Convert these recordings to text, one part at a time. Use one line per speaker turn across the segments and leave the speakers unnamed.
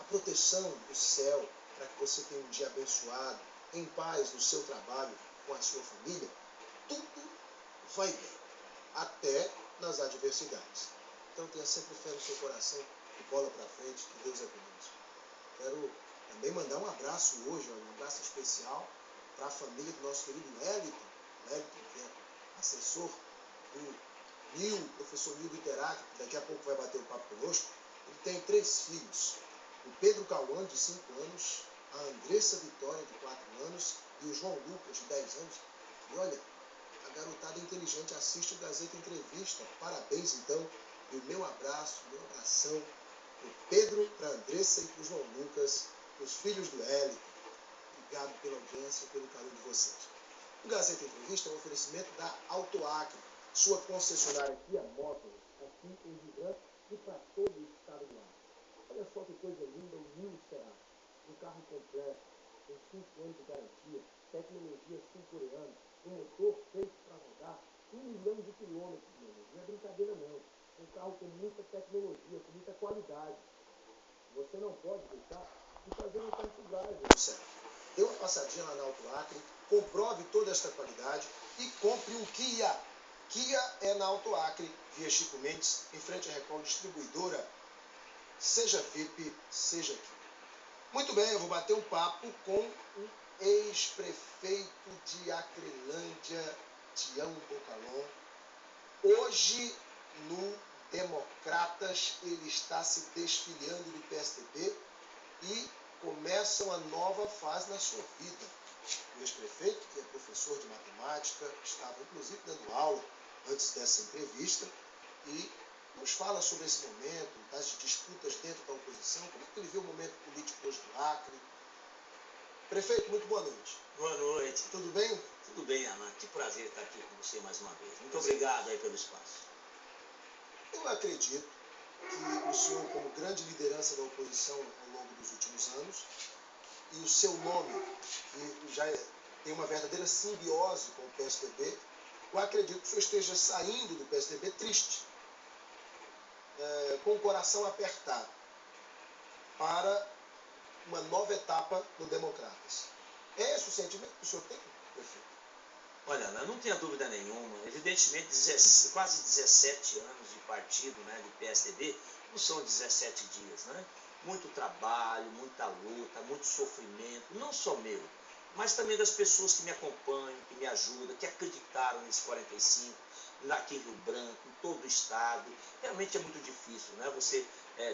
proteção do céu, para que você tenha um dia abençoado, em paz no seu trabalho, com a sua família, tudo vai bem, até nas adversidades. Então tenha sempre fé no seu coração e bola para frente, que Deus é conosco. Quero também mandar um abraço hoje, um abraço especial para a família do nosso querido Wellington, que é assessor do professor Nil Interact, que daqui a pouco vai bater o papo conosco. Ele tem 3 filhos, o Pedro Cauã, de 5 anos, a Andressa Vitória, de 4 anos, e o João Lucas, de 10 anos. E olha, a garotada inteligente assiste o Gazeta Entrevista. Parabéns, então, e o meu abraço, meu abração para o Pedro, para a Andressa e para o João Lucas, os filhos do Hélio. Obrigado pela audiência, pelo carinho de vocês. O Gazeta Entrevista é um oferecimento da Autoacre, sua concessionária Kia Motors, aqui em Rio Branco e para todo o estado do Acre. Olha só que coisa linda, o Nilo Será. Um carro completo, com 5 anos de garantia, tecnologia sul-coreana, um motor feito para rodar 1 milhão de quilômetros, meu amigo. Não é brincadeira não. Um carro com muita tecnologia, com muita qualidade. Você não pode deixar de fazer um test drive, Luciano. Dê uma passadinha lá na Autoacre, comprove toda esta qualidade e compre um Kia. Kia é na Autoacre, via Chico Mendes, em frente à Record Distribuidora. Seja VIP, seja aqui. Muito bem, eu vou bater um papo com o ex-prefeito de Acrelândia, Tião Bocalon. Hoje, no Democratas, ele está se desfiliando do PSDB e começa uma nova fase na sua vida. O ex-prefeito, que é professor de matemática, estava inclusive dando aula antes dessa entrevista e nos fala sobre esse momento, das disputas dentro da oposição, como é que ele vê o momento político hoje do Acre. Prefeito, muito boa noite.
Boa noite.
Tudo bem?
Tudo bem, Ana. Que prazer estar aqui com você mais uma vez. Muito obrigado aí pelo espaço.
Eu acredito que o senhor, como grande liderança da oposição ao longo dos últimos anos, e o seu nome, que já tem uma verdadeira simbiose com o PSDB, eu acredito que o senhor esteja saindo do PSDB triste, com o coração apertado, para uma nova etapa no Democratas. É esse o sentimento que o senhor tem, prefeito?
Olha, Ana, não tenha dúvida nenhuma. Evidentemente, quase 17 anos de partido, né, de PSDB, não são 17 dias, né? Muito trabalho, muita luta, muito sofrimento, não só meu, mas também das pessoas que me acompanham, que me ajudam, que acreditaram nesse 45, aqui em Rio Branco, em todo o estado. Realmente é muito difícil, né? Você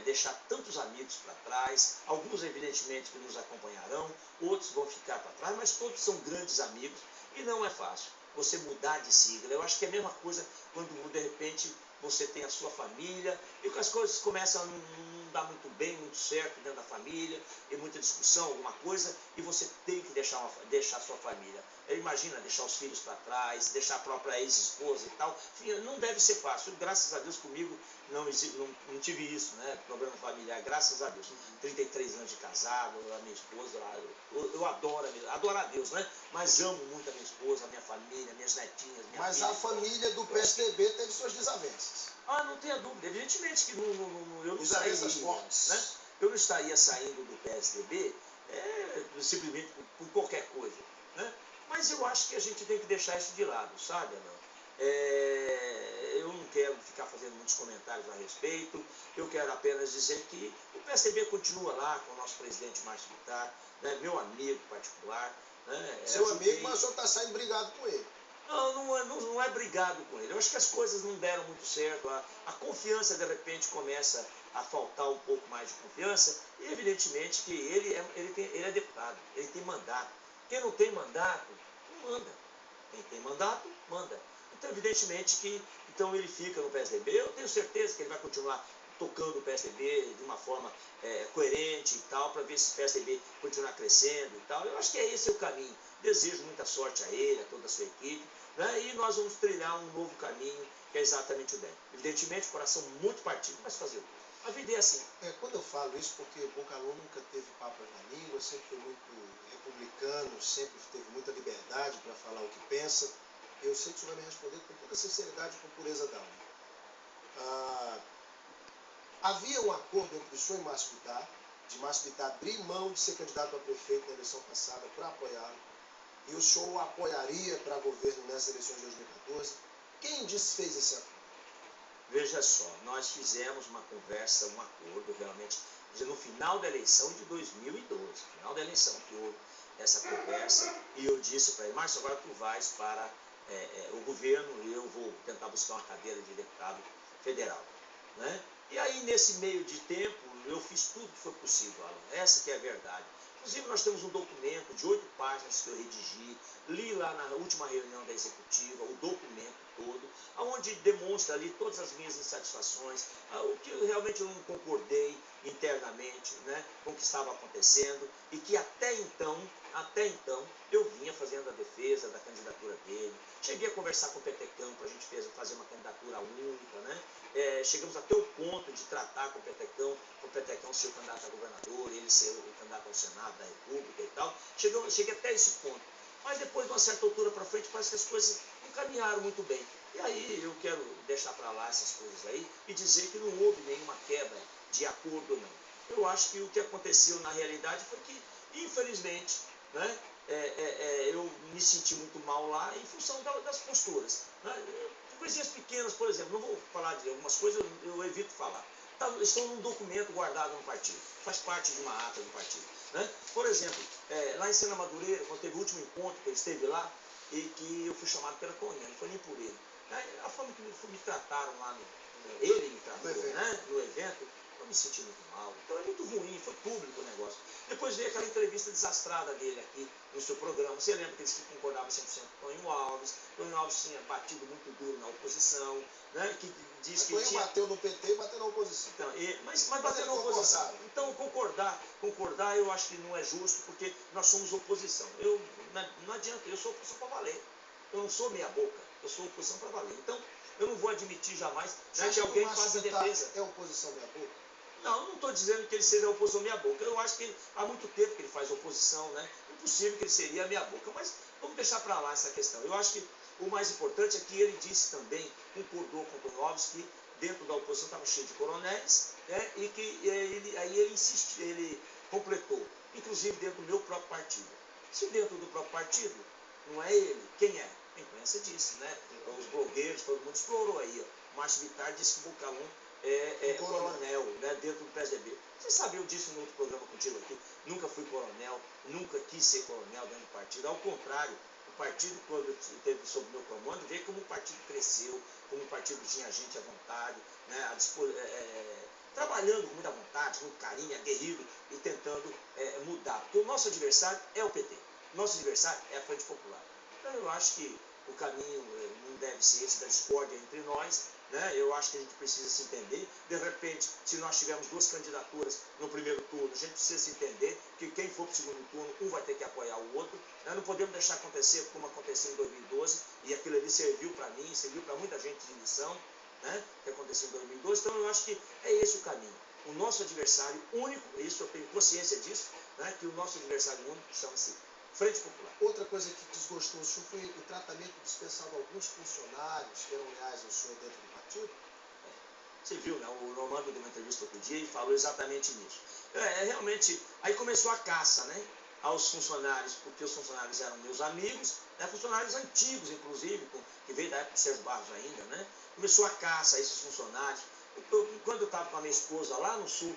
deixar tantos amigos para trás, alguns evidentemente que nos acompanharão, outros vão ficar para trás, mas todos são grandes amigos e não é fácil você mudar de sigla. Eu acho que é a mesma coisa quando de repente você tem a sua família e as coisas começam a não dar muito bem, muito certo dentro da família, e muita discussão, alguma coisa, e você tem que deixar a sua família. Imagina deixar os filhos para trás, deixar a própria ex-esposa e tal. Enfim, não deve ser fácil. Graças a Deus comigo não tive isso, né? Problema familiar, graças a Deus. 33 anos de casado, a minha esposa, eu adoro a Deus, né? Mas amo muito a minha esposa, a minha família, minhas netinhas, minha
Mas
filha.
a família do PSDB teve suas desavenças.
Ah, não tenha dúvida. Evidentemente que eu não
Desavenças
sairia,
fortes.
né? Eu não estaria saindo do PSDB simplesmente por qualquer coisa, né? Mas eu acho que a gente tem que deixar isso de lado, sabe, Ana? Eu não quero ficar fazendo muitos comentários a respeito. Eu quero apenas dizer que o PSDB continua lá com o nosso presidente Márcio Vittar, né? Meu amigo particular, né?
Seu amigo, mas o senhor está saindo brigado com ele.
Não é brigado com ele. Eu acho que as coisas não deram muito certo. A confiança, de repente, começa a faltar um pouco mais de confiança. E, evidentemente, que ele é deputado, ele tem mandato. Quem não tem mandato, não manda. Quem tem mandato, manda. Então, evidentemente que então ele fica no PSDB. Eu tenho certeza que ele vai continuar tocando o PSDB de uma forma coerente e tal, para ver se o PSDB continuar crescendo e tal. Eu acho que esse é o caminho. Desejo muita sorte a ele, a toda a sua equipe, né? E nós vamos trilhar um novo caminho, que é exatamente o dele. Evidentemente, coração muito partido, mas fazer o quê? A vida é assim.
Quando eu falo isso, porque Bocalon nunca teve papas na língua, sempre foi muito republicano, sempre teve muita liberdade para falar o que pensa. Eu sei que o senhor vai me responder com toda sinceridade e com pureza d'alma. Havia um acordo entre o senhor e Márcio Vittar de Márcio Bittar abrir mão de ser candidato a prefeito na eleição passada para apoiá-lo, e o senhor o apoiaria para governo nessas eleições de 2014, quem desfez esse acordo?
Veja só, nós fizemos uma conversa, um acordo realmente, no final da eleição de 2012, final da eleição que houve essa conversa, e eu disse para ele, Márcio, agora tu vais para o governo e eu vou tentar buscar uma cadeira de deputado federal, né? E aí, nesse meio de tempo, eu fiz tudo que foi possível, Alan, essa que é a verdade. Inclusive, nós temos um documento de 8 páginas que eu redigi, li lá na última reunião da executiva, o documento todo, onde demonstra ali todas as minhas insatisfações, o que eu realmente não concordei internamente, né, com o que estava acontecendo, e que até então, eu vinha fazendo a defesa da candidatura dele. Cheguei a conversar com o Petecão para a gente fazer uma candidatura única, né? Chegamos até o ponto de tratar com o Petecão ser o candidato a governador, ele ser o candidato ao Senado da República e tal. Cheguei até esse ponto. Mas depois, de uma certa altura para frente, parece que as coisas não caminharam muito bem. E aí eu quero deixar para lá essas coisas aí e dizer que não houve nenhuma quebra de acordo, não. Eu acho que o que aconteceu na realidade foi que, infelizmente, né, eu me senti muito mal lá em função das posturas, né? Coisinhas pequenas, por exemplo, não vou falar de algumas coisas, eu evito falar. Estão num documento guardado no partido, faz parte de uma ata do partido, né? Por exemplo, lá em Sena Madureira, quando teve o último encontro que ele esteve lá, e que eu fui chamado pela Toninha, não foi nem por ele. A forma que me trataram lá, ele me tratou, né, no evento, eu me senti muito mal. Então é muito ruim, foi público o negócio. Depois veio aquela entrevista desastrada dele aqui no seu programa. Você lembra que ele se concordava 100% com Tonho Alves. Tonho Alves tinha batido muito duro na oposição, né? Que diz que
Tonho bateu no PT e bateu na oposição.
Então, mas bateu na oposição. Então concordar eu acho que não é justo, porque nós somos oposição. Não adianta, eu sou oposição para valer. Eu não sou meia boca, eu sou oposição para valer. Então, eu não vou admitir jamais, né, que alguém faça defesa.
É oposição meia boca?
Não estou dizendo que ele seja oposição meia boca. Eu acho que há muito tempo que ele faz oposição, né? Impossível que ele seria meia boca. Mas vamos deixar para lá essa questão. Eu acho que o mais importante é que ele disse também, concordou com o Tonho Alves, que dentro da oposição estava cheio de coronéis, né? E que ele insistiu, ele completou, inclusive dentro do meu próprio partido. Se dentro do próprio partido não é ele, quem é? A imprensa disse, né? Os blogueiros, todo mundo explorou aí. Ó. Márcio Bittar disse que Bocalum é coronel, né, dentro do PSDB. Você sabiam disso no outro programa contigo aqui? Nunca fui coronel, nunca quis ser coronel dentro do partido. Ao contrário, o partido, quando esteve sob meu comando, veio como o partido cresceu, como o partido tinha gente à vontade, né, trabalhando com muita vontade, com muito carinho, aguerrido e tentando mudar. Porque o nosso adversário é o PT. O nosso adversário é a Frente Popular. Então eu acho que o caminho não deve ser esse da discórdia entre nós, né? Eu acho que a gente precisa se entender. De repente, se nós tivermos 2 candidaturas no primeiro turno, a gente precisa se entender que quem for para o segundo turno, um vai ter que apoiar o outro. Né? Não podemos deixar acontecer como aconteceu em 2012, e aquilo ali serviu para mim, serviu para muita gente de lição, né? Que aconteceu em 2012. Então eu acho que é esse o caminho. O nosso adversário único, isso eu tenho consciência disso, né? Que o nosso adversário único chama-se Frente Popular.
Outra coisa que desgostou o senhor foi o tratamento dispensado a alguns funcionários que eram leais ao senhor dentro do partido?
Você viu, né? O Normando deu uma entrevista outro dia e falou exatamente nisso. Realmente, aí começou a caça, né? Aos funcionários, porque os funcionários eram meus amigos, né? Funcionários antigos, inclusive, que veio da época do Sérgio Barros ainda, né? Começou a caça a esses funcionários. Quando eu estava com a minha esposa lá no sul,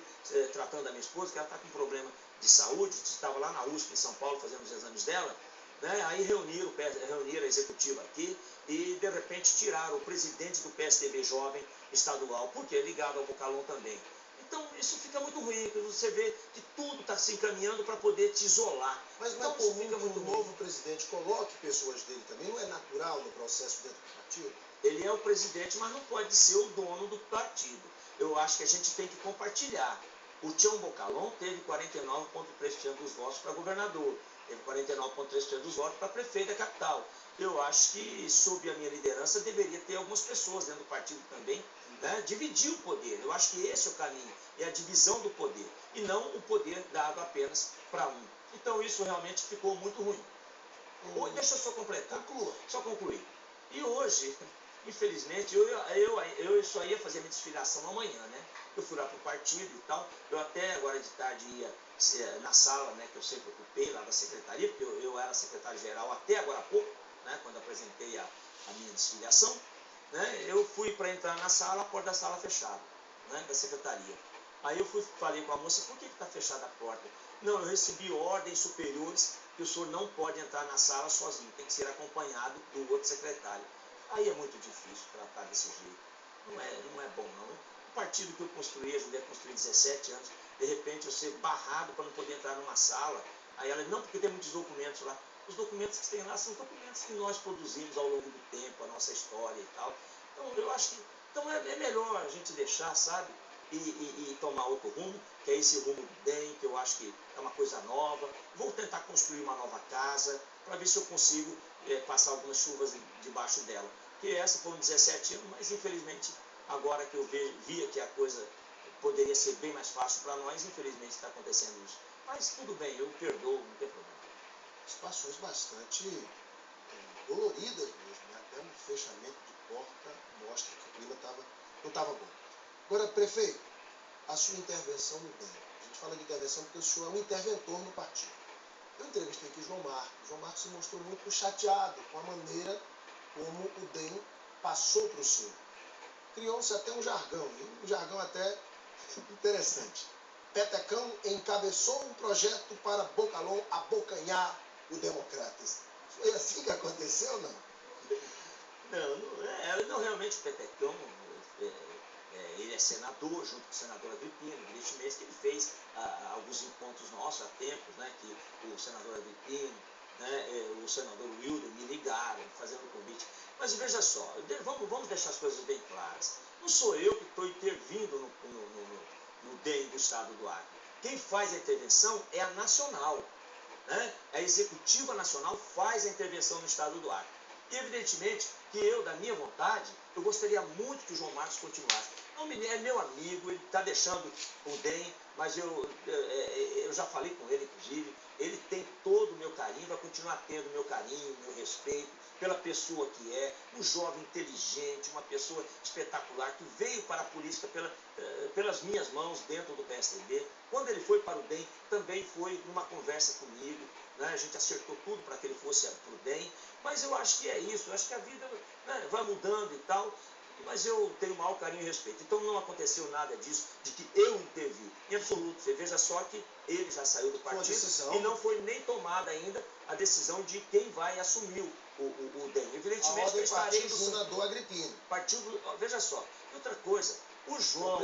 tratando da minha esposa, que ela está com problema de saúde, estava lá na USP em São Paulo fazendo os exames dela, né? Aí reuniram a executiva aqui e de repente tiraram o presidente do PSDB jovem estadual, porque é ligado ao Bocalum também. Então isso fica muito ruim, porque você vê que tudo está se encaminhando para poder te isolar.
Mas não
então,
é comum que o novo presidente coloque pessoas dele também? Não é natural no processo dentro do partido?
Ele é o presidente, mas não pode ser o dono do partido. Eu acho que a gente tem que compartilhar. O Tião Bocalum teve 49,3% dos votos para governador, teve 49,3% dos votos para prefeito da capital. Eu acho que, sob a minha liderança, deveria ter algumas pessoas dentro do partido também, né? Dividir o poder. Eu acho que esse é o caminho, é a divisão do poder, e não o poder dado apenas para um. Então isso realmente ficou muito ruim. Deixa eu só completar. Só concluir. E hoje, infelizmente, eu só ia fazer minha desfiliação amanhã, né? Eu fui lá para o partido e tal, eu até agora de tarde ia na sala, né, que eu sempre ocupei lá da secretaria, porque eu era secretário-geral até agora há pouco, né, quando apresentei a minha desfiliação, né, eu fui para entrar na sala, a porta da sala fechada, né, da secretaria. Aí eu falei com a moça, por que está fechada a porta? Não, eu recebi ordens superiores que o senhor não pode entrar na sala sozinho, tem que ser acompanhado do outro secretário. Aí é muito difícil tratar desse jeito. Não é bom, não. O partido que eu construí, ajudei a construir 17 anos, de repente eu ser barrado para não poder entrar numa sala. Aí ela, não, porque tem muitos documentos lá. Os documentos que tem lá são documentos que nós produzimos ao longo do tempo, a nossa história e tal. Então eu acho que então é melhor a gente deixar, sabe? E tomar outro rumo, que é esse rumo do bem, que eu acho que é uma coisa nova. Vou tentar construir uma nova casa, para ver se eu consigo passar algumas chuvas debaixo dela. Porque essa foram 17 anos, mas infelizmente, agora que eu via que a coisa poderia ser bem mais fácil para nós, infelizmente está acontecendo isso. Mas tudo bem, eu perdoo, não tem problema.
Situações bastante doloridas mesmo, né? Até um fechamento de porta mostra que o clima não estava bom. Agora, prefeito, a sua intervenção no DEM. A gente fala de intervenção porque o senhor é um interventor no partido. Eu entrevistei aqui o João Marcos. O João Marcos se mostrou muito chateado com a maneira como o DEM passou para o senhor. Criou-se até um jargão, um jargão até interessante. Petecão encabeçou um projeto para Bocalhau abocanhar o Democratas. Foi assim que aconteceu ou não?
Não, realmente o Petecão, ele é senador, junto com o senador Agripino, evidentemente que ele fez alguns encontros nossos há tempos, né, que o senador Agripino, né, o senador Wilder me ligaram, fazendo o convite. Mas veja só, vamos deixar as coisas bem claras. Não sou eu que estou intervindo no DEM do Estado do Acre. Quem faz a intervenção é a nacional. Né? A executiva nacional faz a intervenção no Estado do Acre. E evidentemente que eu, da minha vontade, eu gostaria muito que o João Marcos continuasse. Não, é meu amigo, ele está deixando o DEM, mas eu já falei com ele, inclusive, ele tem todo o meu carinho, vai continuar tendo o meu carinho, o meu respeito pela pessoa que é, um jovem inteligente, uma pessoa espetacular, que veio para a política pelas minhas mãos dentro do PSDB. Quando ele foi para o DEM, também foi numa conversa comigo, né? A gente acertou tudo para que ele fosse para o DEM, mas eu acho que é isso, eu acho que a vida, né, vai mudando e tal, mas eu tenho o maior carinho e respeito. Então não aconteceu nada disso, de que eu intervi, em absoluto. Você veja só que ele já saiu do partido e não foi nem tomada ainda a decisão de quem vai assumir o DEM. Evidentemente que eu estarei
junto. Senador Agripino.
Veja só, e outra coisa, o João,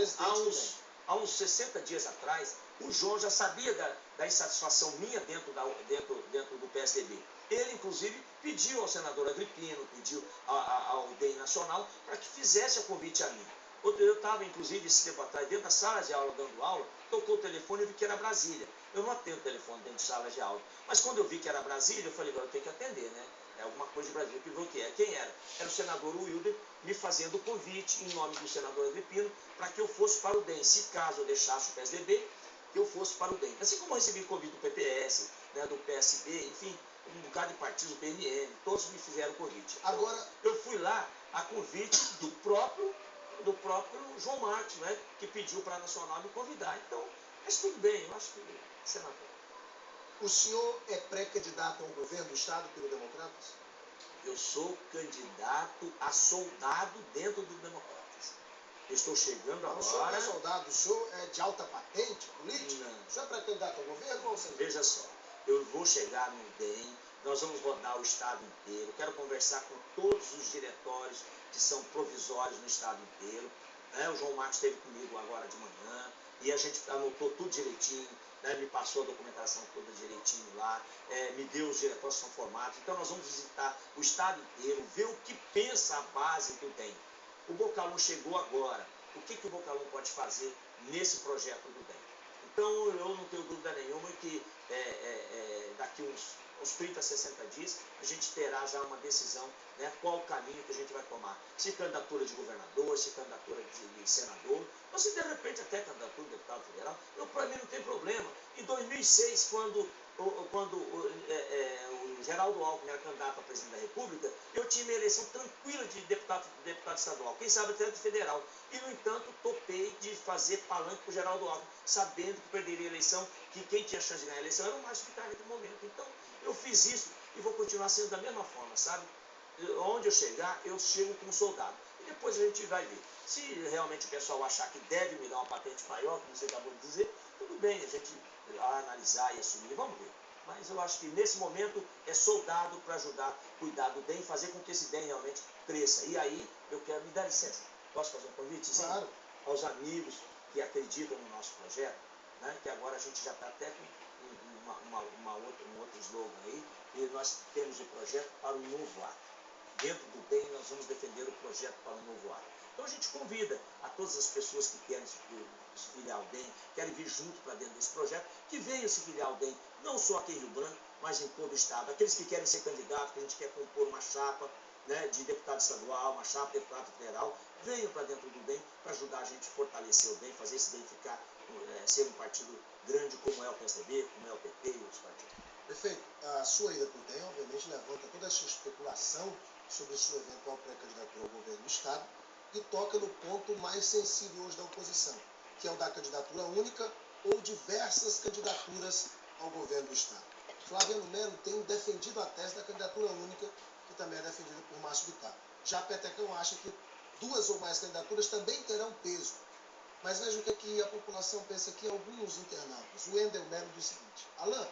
há uns 60 dias atrás, o João já sabia da insatisfação minha dentro do PSDB. Ele, inclusive, pediu ao senador Agripino, pediu ao DEM Nacional para que fizesse o convite a mim. Eu estava, inclusive, esse tempo atrás, dentro da sala de aula, dando aula, tocou o telefone e vi que era Brasília. Eu não atendo telefone dentro de sala de aula. Mas quando eu vi que era Brasília, eu falei, agora eu tenho que atender, né? É alguma coisa de Brasília. Eu perguntei, quem era? Era o senador Wilder me fazendo o convite, em nome do senador Agripino, para que eu fosse para o DEM. Se caso eu deixasse o PSDB, que eu fosse para o DEM. Assim como eu recebi convite do PPS, né, do PSB, enfim, um bocado de partidos, do PNN, todos me fizeram convite.
Agora,
eu fui lá a convite do próprio João Marcos, né, que pediu para a Nacional me convidar. Então, mas tudo bem, eu acho que, senador.
O senhor é pré-candidato ao governo do Estado pelo Democratas?
Eu sou candidato a soldado dentro do Democratas. Eu estou chegando agora...
O senhor não é soldado, o senhor é de alta patente política?
Não.
O senhor é pré-candidato ao governo ou seja?
Veja só, eu vou chegar no DEM, nós vamos rodar o Estado inteiro, quero conversar com todos os diretórios que são provisórios no Estado inteiro. Né? O João Marcos esteve comigo agora de manhã e a gente anotou tudo direitinho, né? Me passou a documentação toda direitinho lá, me deu os diretórios que são formados. Então nós vamos visitar o Estado inteiro, ver o que pensa a base do DEM. O Bocalhau chegou agora, o que o Bocalhau pode fazer nesse projeto do DEM? Então eu não tenho dúvida nenhuma que daqui uns 30, 60 dias, a gente terá já uma decisão, né, qual o caminho que a gente vai tomar. Se candidatura de governador, se candidatura de senador, ou se de repente até candidatura de deputado federal, para mim não tem problema. Em 2006, quando o o Geraldo Alckmin era candidato a presidente da República, eu tinha uma eleição tranquila de deputado estadual, quem sabe até de federal. E, no entanto, topei de fazer palanque para o Geraldo Alckmin, sabendo que perderia a eleição, que quem tinha chance de ganhar a eleição era o Márcio Bittar naquele momento. Então, eu fiz isso e vou continuar sendo da mesma forma, sabe? Onde eu chegar, eu chego como soldado. E depois a gente vai ver. Se realmente o pessoal achar que deve me dar uma patente maior, como você acabou de dizer, tudo bem, a gente analisar e assumir, vamos ver. Mas eu acho que nesse momento é soldado para ajudar, cuidar do DEM, fazer com que esse DEM realmente cresça. E aí eu quero me dar licença. Posso fazer um convite?
Claro.
Aos amigos que acreditam no nosso projeto, né? Que agora a gente já está até com um outro slogan aí, e nós temos o projeto para o novo ato. Dentro do DEM nós vamos defender o projeto para o novo ato. Então a gente convida a todas as pessoas que querem se filiar ao DEM, querem vir junto para dentro desse projeto, que venham se filiar ao DEM, não só aqui em Rio Branco, mas em todo o estado. Aqueles que querem ser candidatos, que a gente quer compor uma chapa, né, de deputado estadual, uma chapa de deputado federal, venham para dentro do DEM para ajudar a gente a fortalecer o DEM, fazer esse DEM ficar, ser um partido grande como é o PSDB, como é o PT e outros partidos.
Perfeito. A sua ida para o DEM, obviamente, levanta toda essa especulação sobre sua eventual pré-candidatura ao governo do estado e toca no ponto mais sensível hoje da oposição, que é o da candidatura única ou diversas candidaturas ao governo do estado. Flaviano Melo tem defendido a tese da candidatura única, que também é defendida por Márcio Bittar. Já Petecão acha que duas ou mais candidaturas também terão peso. Mas veja o que a população pensa aqui, alguns internautas. O Wendel Melo diz o seguinte: Alain,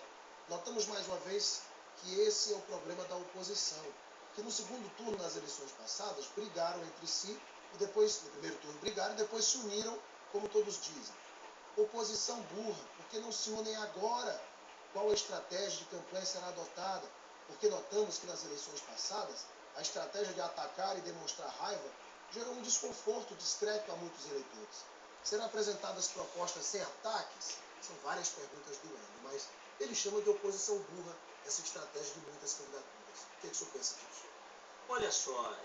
notamos mais uma vez que esse é o problema da oposição, que no segundo turno, nas eleições passadas, brigaram entre si, e depois, no primeiro turno, brigaram e depois se uniram, como todos dizem. Oposição burra, porque não se unem agora? Qual a estratégia de campanha será adotada? Porque notamos que nas eleições passadas, a estratégia de atacar e demonstrar raiva gerou um desconforto discreto a muitos eleitores. Serão apresentadas propostas sem ataques? São várias perguntas do Wendel, mas ele chama de oposição burra essa estratégia de muitas candidaturas. O que o senhor pensa disso?
Olha só,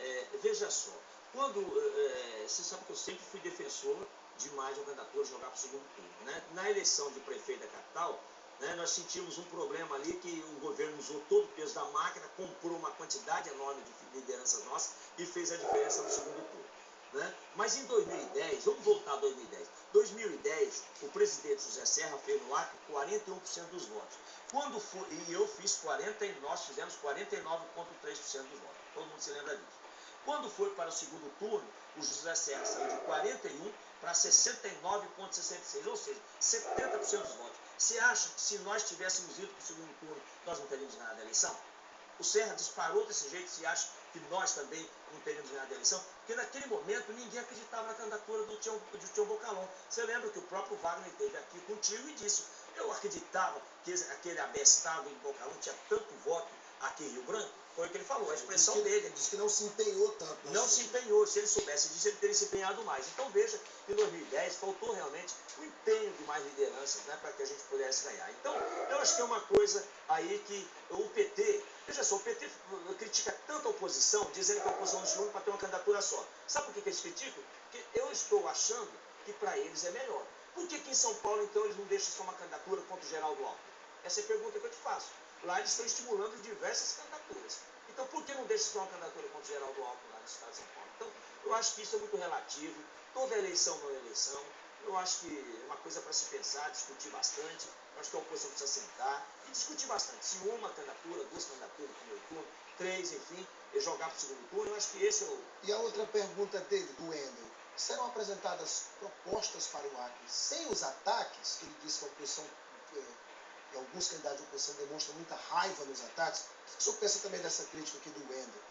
veja só, você sabe que eu sempre fui defensor de mais uma candidatura jogar para o segundo turno, né? Na eleição de prefeito da capital, né, nós sentimos um problema ali que o governo usou todo o peso da máquina, comprou uma quantidade enorme de lideranças nossas e fez a diferença no segundo turno. Né? Mas em 2010, vamos voltar a 2010. 2010, o presidente José Serra fez no Acre 41% dos votos. Quando foi, e eu fiz 40, e nós fizemos 49,3% dos votos. Todo mundo se lembra disso. Quando foi para o segundo turno, o José Serra saiu de 41 para 69,66, ou seja, 70% dos votos. Você acha que se nós tivéssemos ido para o segundo turno, nós não teríamos ganhado a eleição? O Serra disparou desse jeito, se acha que nós também não teríamos ganhado a eleição? Porque naquele momento ninguém acreditava na candidatura do Tião Bocalon. Você lembra que o próprio Wagner esteve aqui contigo e disse: eu acreditava que aquele abestado do Bocalon tinha tanto voto aqui em Rio Branco? Foi o que ele falou, a expressão dele.
Ele disse que não se empenhou tanto.
Não se empenhou. Se ele soubesse disso, ele teria se empenhado mais. Então veja, em 2010 faltou realmente o empenho de mais lideranças, né, para que a gente pudesse ganhar. Então, eu acho que é uma coisa aí que o PT, veja só, o PT critica tanto a oposição, dizendo que a oposição não se une para ter uma candidatura só. Sabe por que eles criticam? Porque eu estou achando que para eles é melhor. Por que em São Paulo, então, eles não deixam só uma candidatura contra o Geraldo Alckmin? Essa é a pergunta que eu te faço. Lá eles estão estimulando diversas candidaturas. Então, por que não deixa só uma candidatura contra o Geraldo Alckmin lá no estado de São Paulo? Então, eu acho que isso é muito relativo. Toda eleição não é eleição. Eu acho que é uma coisa para se pensar, discutir bastante. Eu acho que a oposição precisa sentar e discutir bastante. Se uma candidatura, duas candidaturas no primeiro turno, três, enfim, e jogar para o segundo turno, eu acho que esse é o...
E a outra pergunta dele, do Wendel: serão apresentadas propostas para o Acre sem os ataques? Ele disse que a oposição, que alguns candidatos de oposição demonstram muita raiva nos ataques. O que o senhor pensa também dessa crítica aqui do Wendel?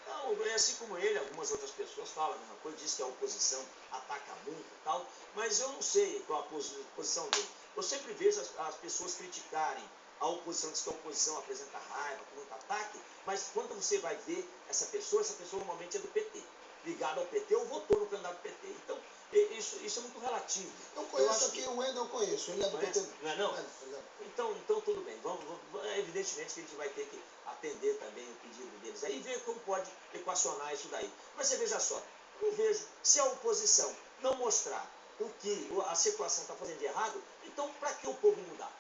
Não, é assim como ele, algumas outras pessoas falam a mesma coisa, diz que a oposição ataca muito e tal, mas eu não sei qual a posição dele. Eu sempre vejo as pessoas criticarem a oposição, diz que a oposição apresenta raiva, com muito ataque, mas quando você vai ver essa pessoa normalmente é do PT, ligada ao PT ou votou no candidato do PT. Então, isso é muito relativo.
Eu conheço aqui, o Wendel eu conheço, ele é do PT.
Não é não? Então tudo bem, evidentemente que a gente vai ter que atender também o pedido deles aí e ver como pode equacionar isso daí. Mas você veja só, eu não vejo, se a oposição não mostrar o que a situação está fazendo de errado, então para que o povo mudar?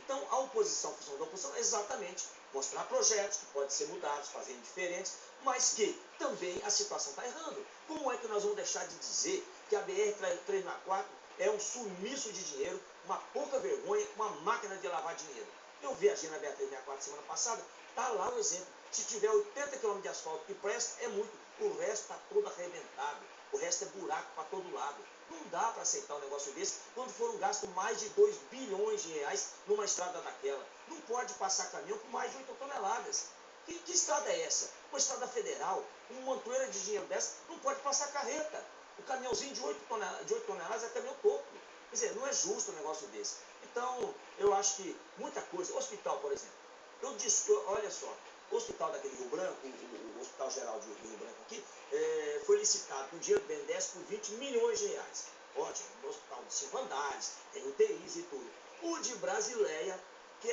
Então, a oposição, a função da oposição é exatamente mostrar projetos que podem ser mudados, fazerem diferentes, mas que também a situação está errando. Como é que nós vamos deixar de dizer que a BR-364 é um sumiço de dinheiro, uma pouca vergonha, uma máquina de lavar dinheiro? Eu viajei na BR-364 semana passada, está lá o exemplo. Se tiver 80 km de asfalto que presta, é muito. O resto está todo arrebentado. O resto é buraco para todo lado. Não dá para aceitar um negócio desse quando foram gastos mais de 2 bilhões de reais numa estrada daquela. Não pode passar caminhão com mais de 8 toneladas. Que estrada é essa? Uma estrada federal, uma montoeira de dinheiro dessa, não pode passar carreta. O caminhãozinho de 8 toneladas é caminhão topo. Quer dizer, não é justo um negócio desse. Então, eu acho que muita coisa. Hospital, por exemplo. Olha só, o hospital daquele Rio Branco, o Hospital Geral de Rio Branco aqui, foi licitado com dinheiro do BNDES por 20 milhões de reais. Ótimo, um hospital de 5 andares, tem UTIs e tudo. O de Brasileia, que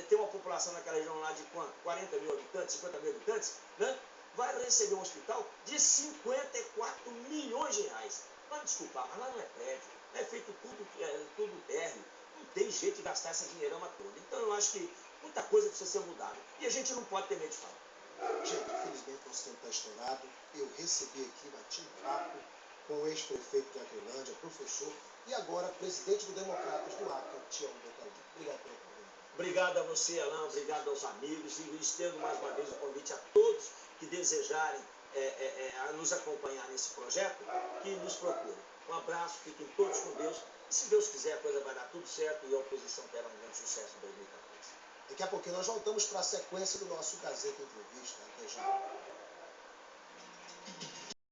tem uma população naquela região lá de quanto? 40 mil habitantes, 50 mil habitantes, né? Vai receber um hospital de 54 milhões de reais. Mas desculpa, mas lá não é prédio, é feito tudo térreo. Não tem jeito de gastar essa dinheirama toda. Então eu acho que muita coisa precisa ser mudada. E a gente não pode ter medo de falar.
Gente, infelizmente nosso tempo está estourado. Eu recebi aqui, bati um papo com o ex-prefeito de Acrelândia, professor, e agora presidente do Democratas do Acre, Tião Bocadinho. Obrigado pelo convite.
Obrigado a você, Alain, obrigado aos amigos, e estendo mais uma vez o convite a todos que desejarem nos acompanhar nesse projeto, que nos procurem. Um abraço, fiquem todos com Deus, e se Deus quiser a coisa vai dar tudo certo e a oposição terá um grande sucesso em 2014.
Daqui a pouquinho nós voltamos para a sequência do nosso Gazeta Entrevista. Até já.